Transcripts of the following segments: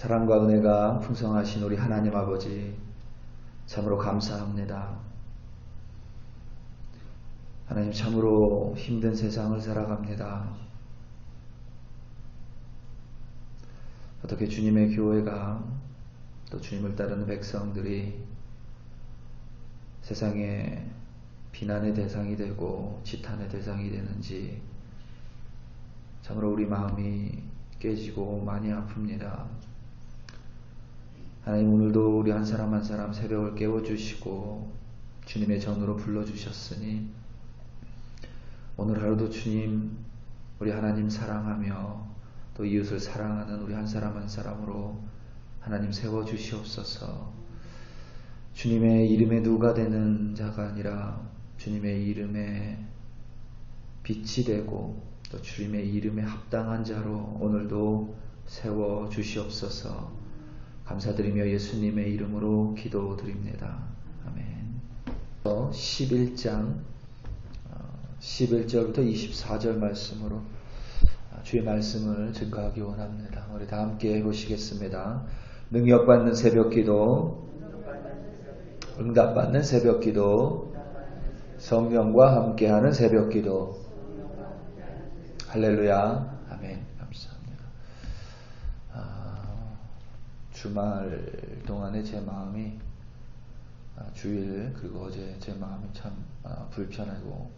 사랑과 은혜가 풍성하신 우리 하나님 아버지 참으로 감사합니다. 하나님 참으로 힘든 세상을 살아갑니다. 어떻게 주님의 교회가 또 주님을 따르는 백성들이 세상에 비난의 대상이 되고 지탄의 대상이 되는지 참으로 우리 마음이 깨지고 많이 아픕니다. 하나님 오늘도 우리 한 사람 한 사람 새벽을 깨워주시고 주님의 전으로 불러주셨으니 오늘 하루도 주님 우리 하나님 사랑하며 또 이웃을 사랑하는 우리 한 사람 한 사람으로 하나님 세워주시옵소서. 주님의 이름에 누가 되는 자가 아니라 주님의 이름에 빛이 되고 또 주님의 이름에 합당한 자로 오늘도 세워주시옵소서. 감사드리며 예수님의 이름으로 기도드립니다. 아멘. 11장 11절부터 24절 말씀으로 주의 말씀을 증거하기 원합니다. 우리 다 함께 보시겠습니다. 능력받는 새벽기도, 응답받는 새벽기도, 성령과 함께하는 새벽기도. 할렐루야. 아멘. 감사합니다. 주말 동안에 제 마음이 주일 그리고 어제 제 마음이 참 불편하고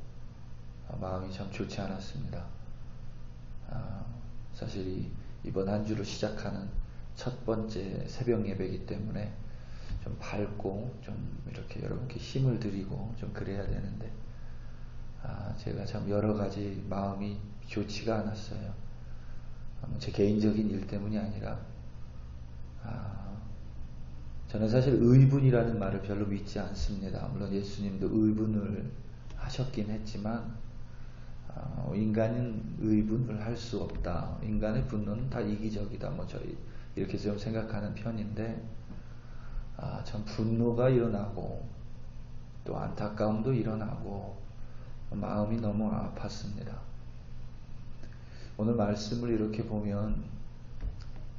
마음이 참 좋지 않았습니다. 사실 이번 한 주를 시작하는 첫 번째 새벽 예배이기 때문에 좀 밝고 좀 이렇게 여러분께 힘을 드리고 좀 그래야 되는데 제가 참 여러 가지 마음이 좋지가 않았어요. 제 개인적인 일 때문이 아니라 저는 사실 의분이라는 말을 별로 믿지 않습니다. 물론 예수님도 의분을 하셨긴 했지만 인간은 의분을 할 수 없다. 인간의 분노는 다 이기적이다. 저희 이렇게 좀 생각하는 편인데 참 분노가 일어나고 또 안타까움도 일어나고 마음이 너무 아팠습니다. 오늘 말씀을 이렇게 보면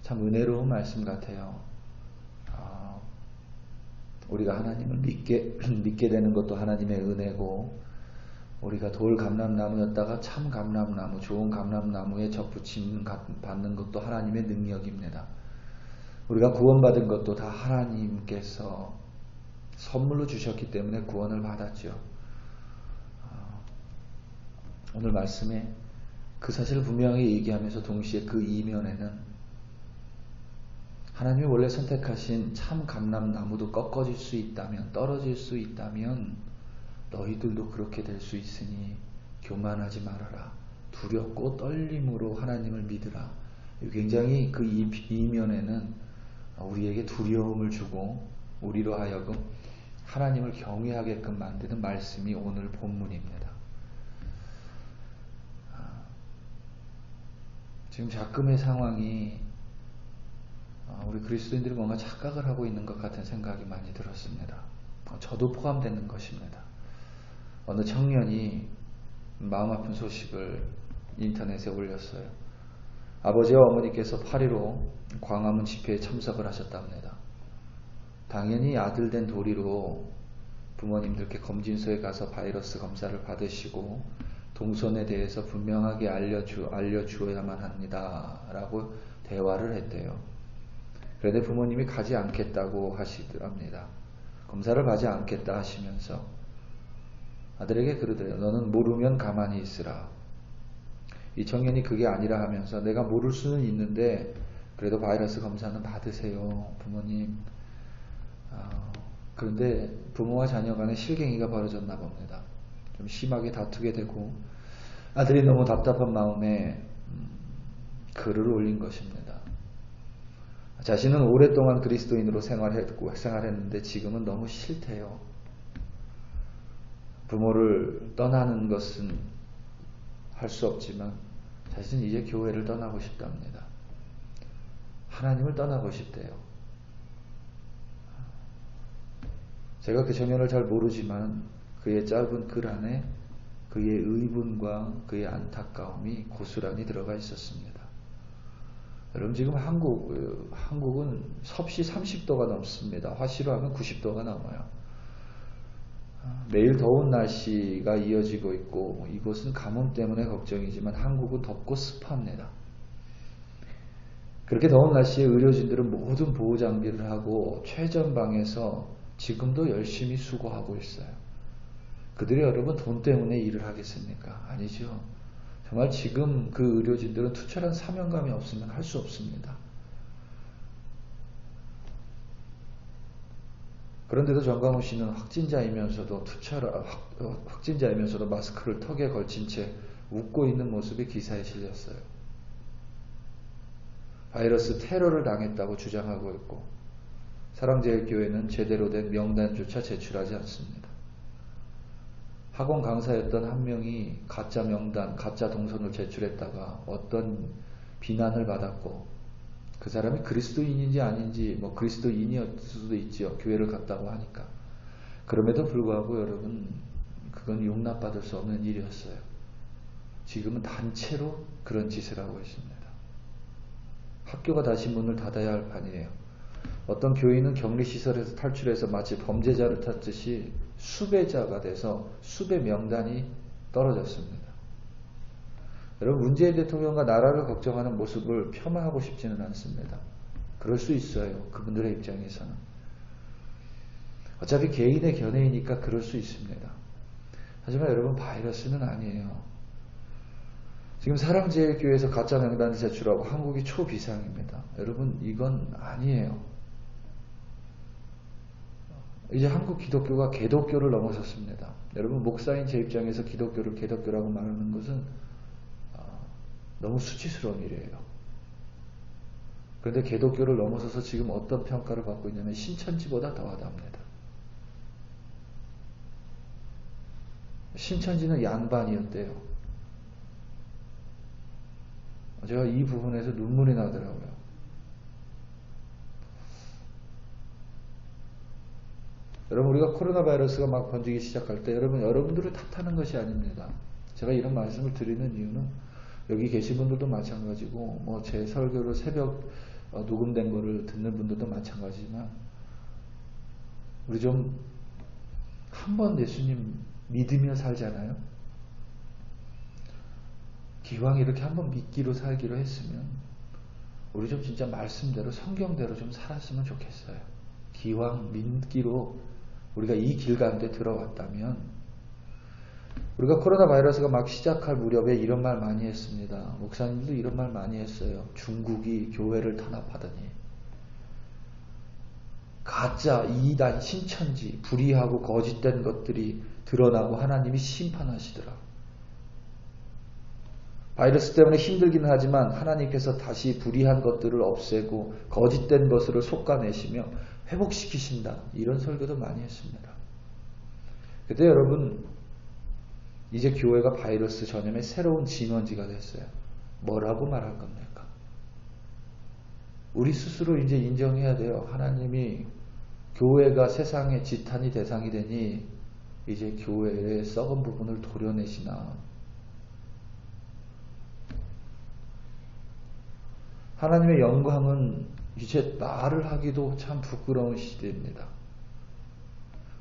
참 은혜로운 말씀 같아요. 우리가 하나님을 믿게 되는 것도 하나님의 은혜고 우리가 돌 감람나무였다가 참 감람나무, 좋은 감람나무에 접붙임 받는 것도 하나님의 능력입니다. 우리가 구원받은 것도 다 하나님께서 선물로 주셨기 때문에 구원을 받았죠. 오늘 말씀에 그 사실을 분명히 얘기하면서 동시에 그 이면에는 하나님이 원래 선택하신 참 감람나무도 꺾어질 수 있다면, 떨어질 수 있다면 너희들도 그렇게 될 수 있으니 교만하지 말아라. 두렵고 떨림으로 하나님을 믿으라. 굉장히 그 이면에는 우리에게 두려움을 주고 우리로 하여금 하나님을 경외하게끔 만드는 말씀이 오늘 본문입니다. 지금 자금의 상황이 우리 그리스도인들이 뭔가 착각을 하고 있는 것 같은 생각이 많이 들었습니다. 저도 포함되는 것입니다. 어느 청년이 마음 아픈 소식을 인터넷에 올렸어요. 아버지와 어머니께서 8.15 광화문 집회에 참석을 하셨답니다. 당연히 아들 된 도리로 부모님들께 검진소에 가서 바이러스 검사를 받으시고 동선에 대해서 분명하게 알려주어야만 합니다. 라고 대화를 했대요. 그런데 부모님이 가지 않겠다고 하시더랍니다. 검사를 받지 않겠다 하시면서 아들에게 그러더래요. 너는 모르면 가만히 있으라. 이 청년이 그게 아니라 하면서 내가 모를 수는 있는데 그래도 바이러스 검사는 받으세요. 부모님. 그런데 부모와 자녀 간에 실갱이가 벌어졌나 봅니다. 좀 심하게 다투게 되고 아들이 너무 답답한 마음에 글을 올린 것입니다. 자신은 오랫동안 그리스도인으로 생활했는데 지금은 너무 싫대요. 부모를 떠나는 것은 할 수 없지만 자신은 이제 교회를 떠나고 싶답니다. 하나님을 떠나고 싶대요. 제가 그 청년을 잘 모르지만 그의 짧은 글 안에 그의 의분과 그의 안타까움이 고스란히 들어가 있었습니다. 여러분 지금 한국은 섭씨 30도가 넘습니다. 화씨로 하면 90도가 넘어요. 매일 더운 날씨가 이어지고 있고 이곳은 가뭄 때문에 걱정이지만 한국은 덥고 습합니다. 그렇게 더운 날씨에 의료진들은 모든 보호 장비를 하고 최전방에서 지금도 열심히 수고하고 있어요. 그들이 여러분 돈 때문에 일을 하겠습니까? 아니죠. 정말 지금 그 의료진들은 투철한 사명감이 없으면 할 수 없습니다. 그런데도 정강훈 씨는 확진자이면서도 마스크를 턱에 걸친 채 웃고 있는 모습이 기사에 실렸어요. 바이러스 테러를 당했다고 주장하고 있고 사랑제일교회는 제대로 된 명단조차 제출하지 않습니다. 학원 강사였던 한 명이 가짜 명단, 가짜 동선을 제출했다가 어떤 비난을 받았고 그 사람이 그리스도인인지 아닌지 그리스도인이었을 수도 있지요. 교회를 갔다고 하니까. 그럼에도 불구하고 여러분 그건 용납받을 수 없는 일이었어요. 지금은 단체로 그런 짓을 하고 있습니다. 학교가 다시 문을 닫아야 할 판이에요. 어떤 교인은 격리시설에서 탈출해서 마치 범죄자를 탔듯이 수배자가 돼서 수배 명단이 떨어졌습니다. 여러분 문재인 대통령과 나라를 걱정하는 모습을 폄하하고 싶지는 않습니다. 그럴 수 있어요. 그분들의 입장에서는. 어차피 개인의 견해이니까 그럴 수 있습니다. 하지만 여러분 바이러스는 아니에요. 지금 사랑제일교회에서 가짜 명단을 제출하고 한국이 초비상입니다. 여러분 이건 아니에요. 이제 한국 기독교가 개독교를 넘어섰습니다. 여러분 목사인 제 입장에서 기독교를 개독교라고 말하는 것은 너무 수치스러운 일이에요. 그런데 개독교를 넘어서서 지금 어떤 평가를 받고 있냐면 신천지보다 더하답니다. 신천지는 양반이었대요. 제가 이 부분에서 눈물이 나더라고요. 여러분 우리가 코로나 바이러스가 막 번지기 시작할 때 여러분들을 탓하는 것이 아닙니다. 제가 이런 말씀을 드리는 이유는 여기 계신 분들도 마찬가지고 제 설교를 새벽 녹음된 거를 듣는 분들도 마찬가지지만 우리 좀 한번 예수님 믿으며 살잖아요. 기왕 이렇게 한번 믿기로 살기로 했으면 우리 좀 진짜 말씀대로 성경대로 좀 살았으면 좋겠어요. 기왕 믿기로 우리가 이 길 가운데 들어왔다면 우리가 코로나 바이러스가 막 시작할 무렵에 이런 말 많이 했습니다. 목사님도 이런 말 많이 했어요. 중국이 교회를 탄압하더니 가짜 이단 신천지 불의하고 거짓된 것들이 드러나고 하나님이 심판하시더라. 바이러스 때문에 힘들기는 하지만 하나님께서 다시 불의한 것들을 없애고 거짓된 것을 솎아내시며 회복시키신다. 이런 설교도 많이 했습니다. 그때 여러분 이제 교회가 바이러스 전염의 새로운 진원지가 됐어요. 뭐라고 말할 겁니까? 우리 스스로 이제 인정해야 돼요. 하나님이 교회가 세상의 지탄이 대상이 되니 이제 교회의 썩은 부분을 도려내시나. 하나님의 영광은 이제 말을 하기도 참 부끄러운 시대입니다.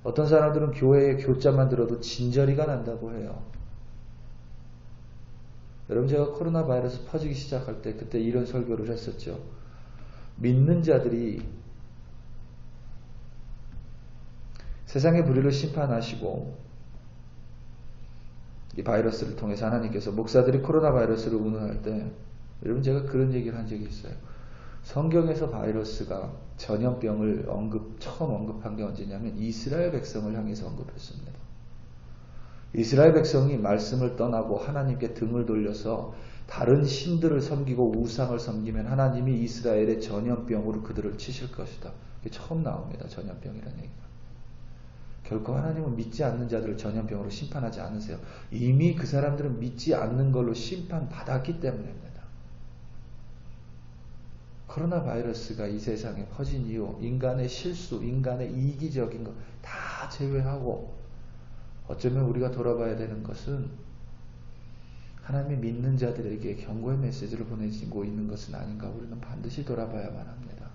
어떤 사람들은 교회의 교자만 들어도 진저리가 난다고 해요. 여러분 제가 코로나 바이러스 퍼지기 시작할 때 그때 이런 설교를 했었죠. 믿는 자들이 세상의 불의를 심판하시고 이 바이러스를 통해서 하나님께서 목사들이 코로나 바이러스를 운운할 때 여러분 제가 그런 얘기를 한 적이 있어요. 성경에서 바이러스가 전염병을 처음 언급한 게 언제냐면 이스라엘 백성을 향해서 언급했습니다. 이스라엘 백성이 말씀을 떠나고 하나님께 등을 돌려서 다른 신들을 섬기고 우상을 섬기면 하나님이 이스라엘의 전염병으로 그들을 치실 것이다. 이게 처음 나옵니다. 전염병이라는 얘기가. 결코 하나님은 믿지 않는 자들을 전염병으로 심판하지 않으세요. 이미 그 사람들은 믿지 않는 걸로 심판받았기 때문입니다. 코로나 바이러스가 이 세상에 퍼진 이후 인간의 실수, 인간의 이기적인 것 다 제외하고 어쩌면 우리가 돌아봐야 되는 것은 하나님이 믿는 자들에게 경고의 메시지를 보내지고 있는 것은 아닌가 우리는 반드시 돌아봐야만 합니다.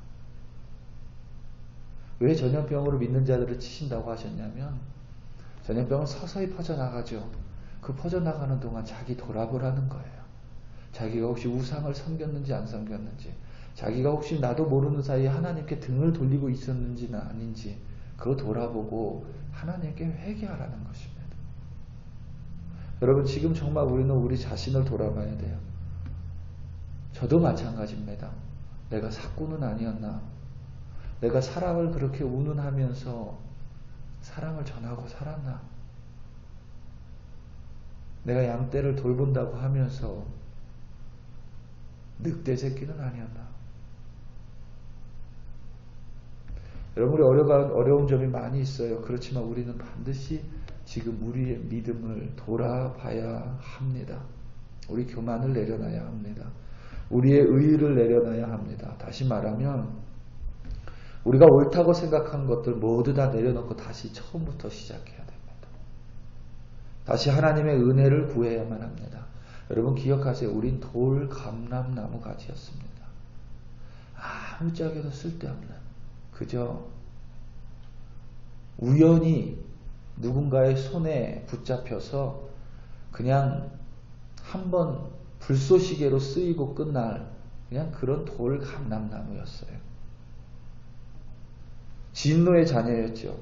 왜 전염병으로 믿는 자들을 치신다고 하셨냐면 전염병은 서서히 퍼져나가죠. 그 퍼져나가는 동안 자기 돌아보라는 거예요. 자기가 혹시 우상을 섬겼는지 안 섬겼는지, 자기가 혹시 나도 모르는 사이에 하나님께 등을 돌리고 있었는지는 아닌지 그거 돌아보고 하나님께 회개하라는 것입니다. 여러분, 지금 정말 우리는 우리 자신을 돌아봐야 돼요. 저도 마찬가지입니다. 내가 사꾼은 아니었나? 내가 사랑을 그렇게 운운하면서 사랑을 전하고 살았나? 내가 양떼를 돌본다고 하면서 늑대 새끼는 아니었나? 여러분, 우리 어려운 점이 많이 있어요. 그렇지만 우리는 반드시 지금 우리의 믿음을 돌아봐야 합니다. 우리 교만을 내려놔야 합니다. 우리의 의의를 내려놔야 합니다. 다시 말하면 우리가 옳다고 생각한 것들 모두 다 내려놓고 다시 처음부터 시작해야 됩니다. 다시 하나님의 은혜를 구해야만 합니다. 여러분 기억하세요. 우린 돌 감람나무 가지였습니다. 아무짝에도 쓸데없는, 그저 우연히 누군가의 손에 붙잡혀서 그냥 한번 불쏘시개로 쓰이고 끝날 그냥 그런 돌 감람나무였어요. 진노의 자녀였죠.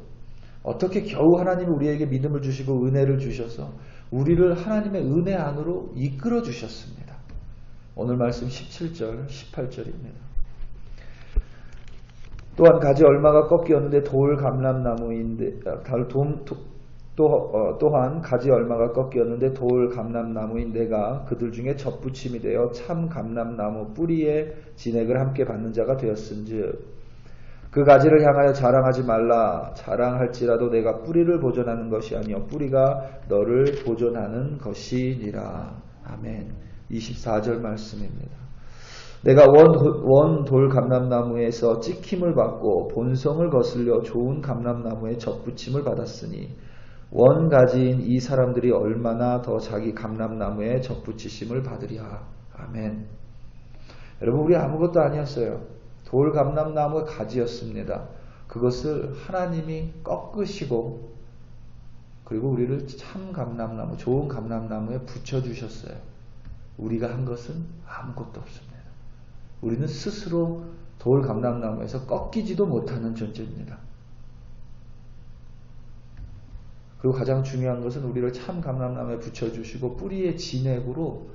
어떻게 겨우 하나님이 우리에게 믿음을 주시고 은혜를 주셔서 우리를 하나님의 은혜 안으로 이끌어 주셨습니다. 오늘 말씀 17절, 18절입니다. 또한 가지 얼마가 꺾이었는데 돌 감람나무인데 또한 가지 얼마가 꺾이었는데 돌 감람나무인 내가 그들 중에 접붙임이 되어 참 감람나무 뿌리에 진액을 함께 받는 자가 되었은즉 그 가지를 향하여 자랑하지 말라. 자랑할지라도 내가 뿌리를 보존하는 것이 아니요 뿌리가 너를 보존하는 것이니라. 아멘. 24절 말씀입니다. 내가 원 돌 감람나무에서 찍힘을 받고 본성을 거슬려 좋은 감람나무에 접붙임을 받았으니 원 가지인 이 사람들이 얼마나 더 자기 감람나무에 접붙이심을 받으랴. 아멘. 여러분, 우리 아무것도 아니었어요. 돌 감람나무의 가지였습니다. 그것을 하나님이 꺾으시고 그리고 우리를 참 감람나무, 좋은 감람나무에 붙여주셨어요. 우리가 한 것은 아무것도 없습니다. 우리는 스스로 돌 감람나무에서 꺾이지도 못하는 존재입니다. 그리고 가장 중요한 것은 우리를 참 감람나무에 붙여주시고 뿌리의 진액으로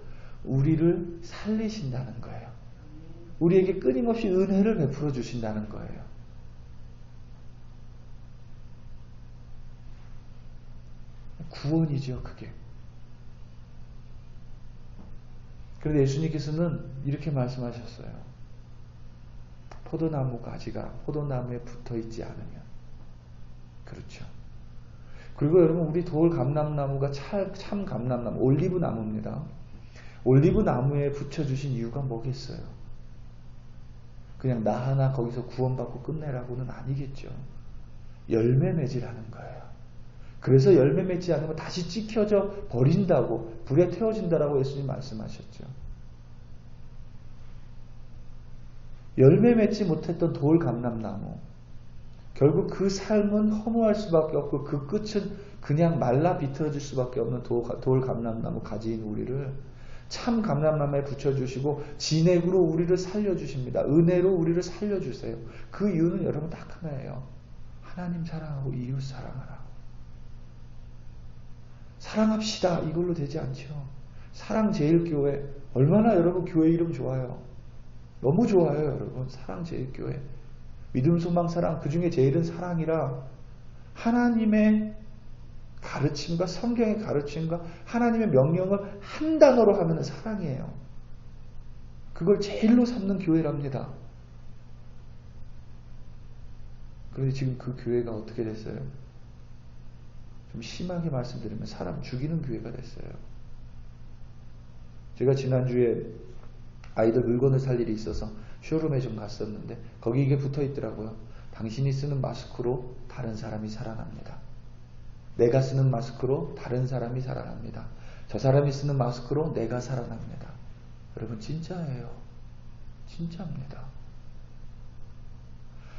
우리를 살리신다는 거예요. 우리에게 끊임없이 은혜를 베풀어 주신다는 거예요. 구원이죠, 그게. 그런데 예수님께서는 이렇게 말씀하셨어요. 포도나무 가지가 포도나무에 붙어 있지 않으면. 그렇죠. 그리고 여러분, 우리 돌 감람나무가 참 감람나무, 올리브 나무입니다. 올리브 나무에 붙여주신 이유가 뭐겠어요? 그냥 나 하나 거기서 구원받고 끝내라고는 아니겠죠. 열매 맺으라는 거예요. 그래서 열매 맺지 않으면 다시 찍혀져 버린다고, 불에 태워진다라고 예수님 말씀하셨죠. 열매 맺지 못했던 돌 감람나무, 결국 그 삶은 허무할 수밖에 없고 그 끝은 그냥 말라 비틀어질 수밖에 없는 돌 감람나무 가지인 우리를 참 감람나무에 붙여주시고 진액으로 우리를 살려주십니다. 은혜로 우리를 살려주세요. 그 이유는 여러분 딱 하나예요. 하나님 사랑하고 이웃 사랑하라. 사랑합시다. 이걸로 되지 않죠. 사랑제일교회, 얼마나 여러분 교회 이름 좋아요. 너무 좋아요, 여러분. 사랑제일교회. 믿음, 소망, 사랑, 그 중에 제일은 사랑이라 하나님의 가르침과 성경의 가르침과 하나님의 명령을 한 단어로 하면 사랑이에요. 그걸 제일로 삼는 교회랍니다. 그런데 지금 그 교회가 어떻게 됐어요? 좀 심하게 말씀드리면 사람 죽이는 교회가 됐어요. 제가 지난주에 아이들 물건을 살 일이 있어서 쇼룸에 좀 갔었는데 거기 이게 붙어 있더라고요. 당신이 쓰는 마스크로 다른 사람이 살아납니다. 내가 쓰는 마스크로 다른 사람이 살아납니다. 저 사람이 쓰는 마스크로 내가 살아납니다. 여러분 진짜예요. 진짜입니다.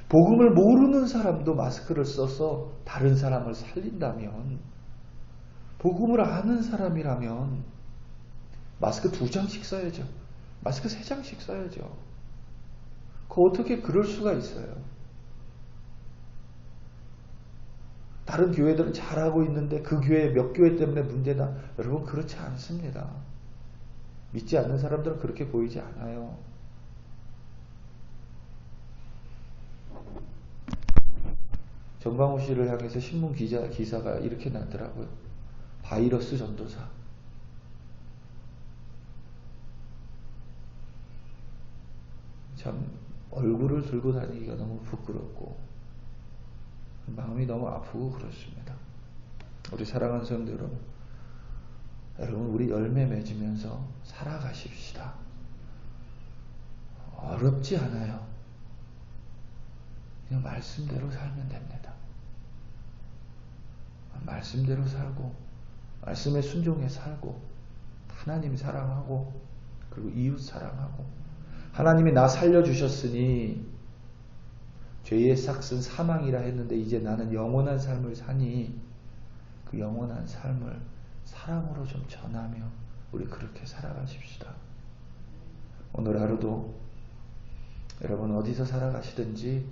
복음을 모르는 사람도 마스크를 써서 다른 사람을 살린다면, 복음을 아는 사람이라면 마스크 2장씩 써야죠. 마스크 3장씩 써야죠. 어떻게 그럴 수가 있어요? 다른 교회들은 잘하고 있는데 그 교회 몇 교회 때문에 문제다. 여러분 그렇지 않습니다. 믿지 않는 사람들은 그렇게 보이지 않아요. 정광호 씨를 향해서 신문 기사가 이렇게 났더라고요. 바이러스 전도사. 참 얼굴을 들고 다니기가 너무 부끄럽고 마음이 너무 아프고 그렇습니다. 우리 사랑하는 성도 여러분 우리 열매 맺으면서 살아가십시다. 어렵지 않아요. 그냥 말씀대로 살면 됩니다. 말씀대로 살고 말씀에 순종해 살고 하나님 사랑하고 그리고 이웃 사랑하고, 하나님이 나 살려주셨으니 죄의 삭은 사망이라 했는데 이제 나는 영원한 삶을 사니 그 영원한 삶을 사랑으로 좀 전하며 우리 그렇게 살아가십시다. 오늘 하루도 여러분 어디서 살아가시든지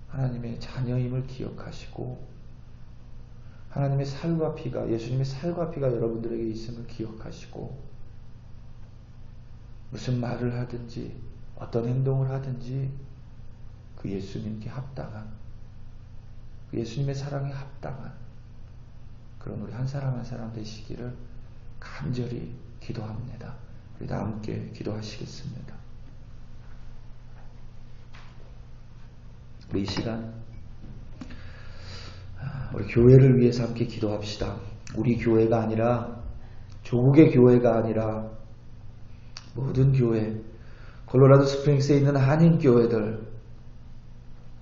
하나님의 자녀임을 기억하시고 하나님의 살과 피가, 예수님의 살과 피가 여러분들에게 있음을 기억하시고 무슨 말을 하든지 어떤 행동을 하든지 그 예수님께 합당한, 그 예수님의 사랑에 합당한 그런 우리 한 사람 한 사람 되시기를 간절히 기도합니다. 우리 다 함께 기도하시겠습니다. 우리 이 시간 우리 교회를 위해서 함께 기도합시다. 우리 교회가 아니라, 조국의 교회가 아니라 모든 교회, 콜로라도 스프링스에 있는 한인 교회들,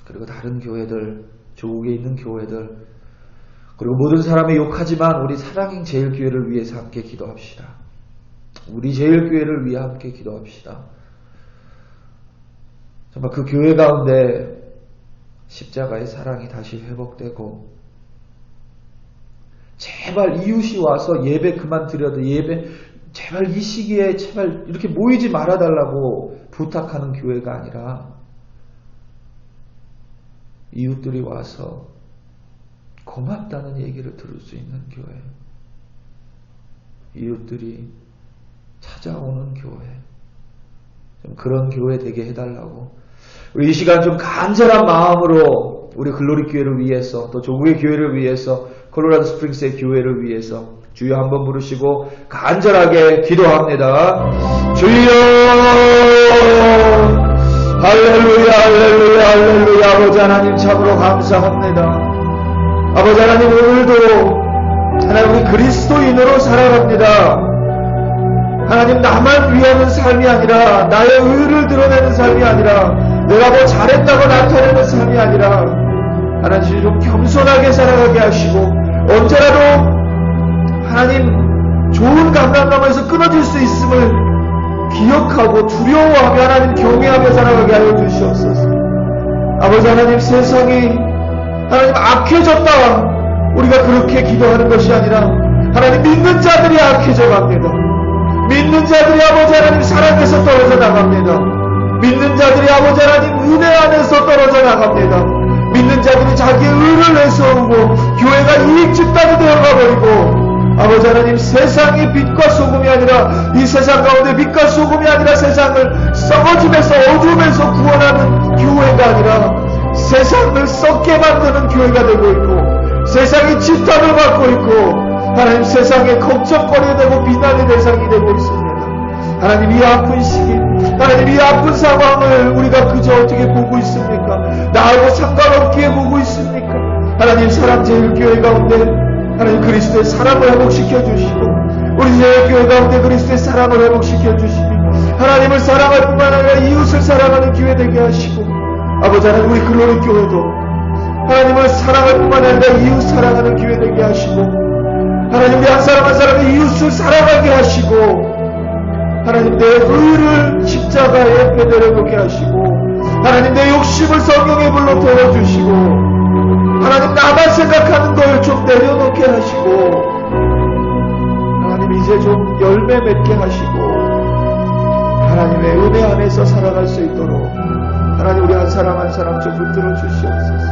그리고 다른 교회들, 조국에 있는 교회들, 그리고 모든 사람이 욕하지만 우리 사랑행 제일교회를 위해서 함께 기도합시다. 우리 제일교회를 위해 함께 기도합시다. 정말 그 교회 가운데 십자가의 사랑이 다시 회복되고, 제발 이웃이 와서 예배 그만 드려도 예배 제발 이 시기에 제발 이렇게 모이지 말아달라고 부탁하는 교회가 아니라 이웃들이 와서 고맙다는 얘기를 들을 수 있는 교회, 이웃들이 찾아오는 교회, 좀 그런 교회 되게 해달라고 우리 이 시간 좀 간절한 마음으로 우리 글로리 교회를 위해서, 또 조국의 교회를 위해서, 콜로라도 스프링스의 교회를 위해서 주여 한번 부르시고 간절하게 기도합니다. 주여, 할렐루야 할렐루야 할렐루야. 아버지 하나님 참으로 감사합니다. 아버지 하나님, 오늘도 하나님 우리 그리스도인으로 살아갑니다. 하나님, 나만 위하는 삶이 아니라, 나의 의를 드러내는 삶이 아니라, 내가 뭐 잘했다고 나타내는 삶이 아니라, 하나님 좀 겸손하게 살아가게 하시고, 언제라도 하나님 좋은 감각감에서 끊어질 수 있음을 기억하고 두려워하며 하나님 경외하며 살아가게 하여 주시옵소서. 아버지 하나님, 세상이 하나님 악해졌다 우리가 그렇게 기도하는 것이 아니라, 하나님 믿는 자들이 악해져 갑니다. 믿는 자들이 아버지 하나님 사랑에서 떨어져 나갑니다. 믿는 자들이 아버지 하나님 은혜 안에서 떨어져 나갑니다. 믿는 자들이 자기의 의를 내세우고 교회가 이익 집단이 되어가 버리고, 아버지 하나님 세상이 빛과 소금이 아니라, 이 세상 가운데 빛과 소금이 아니라 세상을 썩어짐에서 어둠에서 구원하는 교회가 아니라 세상을 썩게 만드는 교회가 되고 있고, 세상이 집단을 받고 있고, 하나님 세상의 걱정거리 되고 비난의 대상이 되고 있습니다. 하나님, 이 아픈 시기, 하나님 이 아픈 상황을 우리가 그저 어떻게 보고 있습니까? 나하고 상관없기에 보고 있습니까? 하나님, 사랑제일교회 가운데 하나님 그리스도의 사랑을 회복시켜 주시고, 우리 제일교회 가운데 그리스도의 사랑을 회복시켜 주시고, 하나님을 사랑할 뿐만 아니라 이웃을 사랑하는 교회 되게 하시고, 아버지 하나님 우리 글로리 교회도 하나님을 사랑할 뿐만 아니라 이웃 사랑하는 교회 되게 하시고, 하나님 우리 한 사람 한 사람의 이웃을 사랑하게 하시고 하나님 내 의를 십자가에 배달해놓게 하시고 하나님 내 욕심을 성령의 불로 태워주시고 하나님 나만 생각하는 걸 좀 내려놓게 하시고 하나님 이제 좀 열매 맺게 하시고 하나님의 은혜 안에서 살아갈 수 있도록 하나님 우리 한 사람 한 사람 좀 붙들어 주시옵소서.